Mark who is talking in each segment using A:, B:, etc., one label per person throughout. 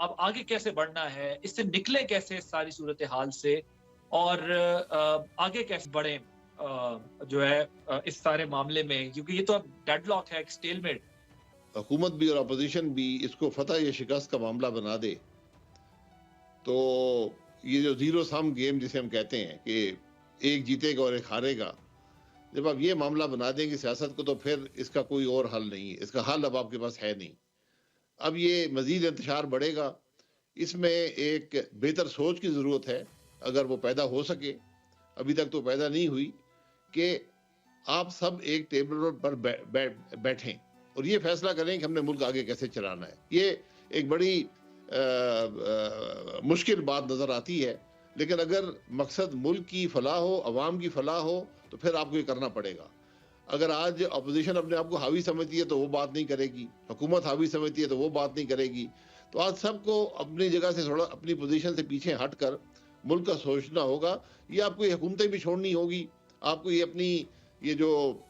A: اب آگے کیسے بڑھنا ہے، اس سے نکلے کیسے ساری صورتحال سے، اور آگے کیسے بڑھیں جو ہے اس سارے معاملے میں، کیونکہ یہ تو اب ڈیڈ لاک ہے، ایک سٹیل میٹ۔
B: حکومت بھی اور اپوزیشن بھی اس کو فتح یا شکست کا معاملہ بنا دے تو یہ جو زیرو سم گیم جسے ہم کہتے ہیں کہ ایک جیتے گا اور ایک ہارے گا، جب آپ یہ معاملہ بنا دیں گے سیاست کو تو پھر اس کا کوئی اور حل نہیں ہے، اس کا حل اب آپ کے پاس ہے نہیں۔ اب یہ مزید انتشار بڑھے گا، اس میں ایک بہتر سوچ کی ضرورت ہے، اگر وہ پیدا ہو سکے، ابھی تک تو پیدا نہیں ہوئی، کہ آپ سب ایک ٹیبل پر بیٹھیں اور یہ فیصلہ کریں کہ ہم نے ملک آگے کیسے چلانا ہے۔ یہ ایک بڑی مشکل بات نظر آتی ہے، لیکن اگر مقصد ملک کی فلاح ہو، عوام کی فلاح ہو، تو پھر آپ کو یہ کرنا پڑے گا۔ اگر آج اپوزیشن اپنے آپ کو حاوی سمجھتی ہے تو وہ بات نہیں کرے گی، حکومت حاوی سمجھتی ہے تو وہ بات نہیں کرے گی، تو آج سب کو اپنی جگہ سے تھوڑا اپنی پوزیشن سے پیچھے ہٹ کر ملک کا سوچنا ہوگا۔ یہ آپ کو یہ حکومتیں بھی چھوڑنی ہوگی، آپ کو یہ اپنی یہ جو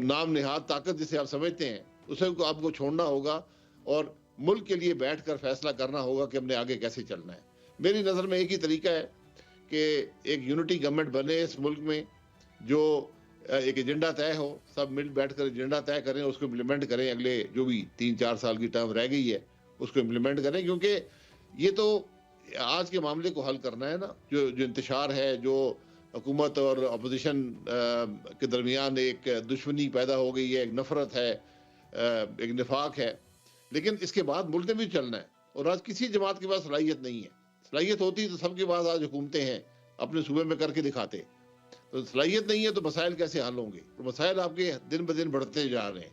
B: نام نہاد طاقت جسے آپ سمجھتے ہیں اسے کو آپ کو چھوڑنا ہوگا اور ملک کے لیے بیٹھ کر فیصلہ کرنا ہوگا کہ ہم نے آگے کیسے چلنا ہے۔ میری نظر میں ایک ہی طریقہ ہے کہ ایک یونٹی گورنمنٹ بنے اس ملک میں، جو ایک ایجنڈا طے ہو، سب مل بیٹھ کر ایجنڈا طے کریں، اس کو امپلیمنٹ کریں، اگلے جو بھی 3-4 سال کی ٹرم رہ گئی ہے اس کو امپلیمنٹ کریں، کیونکہ یہ تو آج کے معاملے کو حل کرنا ہے نا۔ جو انتشار ہے، جو حکومت اور اپوزیشن کے درمیان ایک دشمنی پیدا ہو گئی ہے، ایک نفرت ہے، ایک نفاق ہے، لیکن اس کے بعد ملک نے بھی چلنا ہے، اور آج کسی جماعت کے پاس صلاحیت نہیں ہے۔ صلاحیت ہوتی تو سب کے پاس آج حکومتیں ہیں، اپنے صوبے میں کر کے دکھاتے، تو صلاحیت نہیں ہے تو مسائل کیسے حل ہوں گے؟ تو مسائل آپ کے دن بدن بڑھتے جا رہے ہیں۔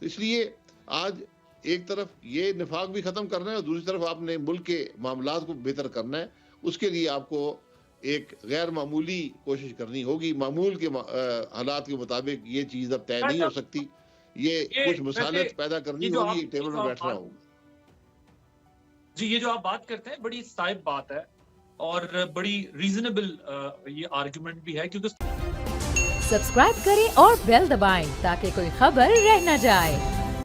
B: تو اس لیے آج ایک طرف یہ نفاق بھی ختم کرنا ہے اور دوسری طرف آپ نے ملک کے معاملات کو بہتر کرنا ہے۔ اس کے لیے آپ کو ایک غیر معمولی کوشش کرنی ہوگی۔ معمول کے حالات کے مطابق یہ چیز اب طے نہیں ہو سکتی، یہ کچھ مسالت پیدا کرنی ہوگی، ایک ٹیبل پر بیٹھنا ہوگا۔
A: جی، یہ جو آپ بات کرتے ہیں بڑی صائب بات ہے اور بڑی ریزنیبل یہ آرگیومنٹ بھی ہے، کیونکہ
C: سبسکرائب کریں اور بیل دبائیں تاکہ کوئی خبر رہ نہ جائے۔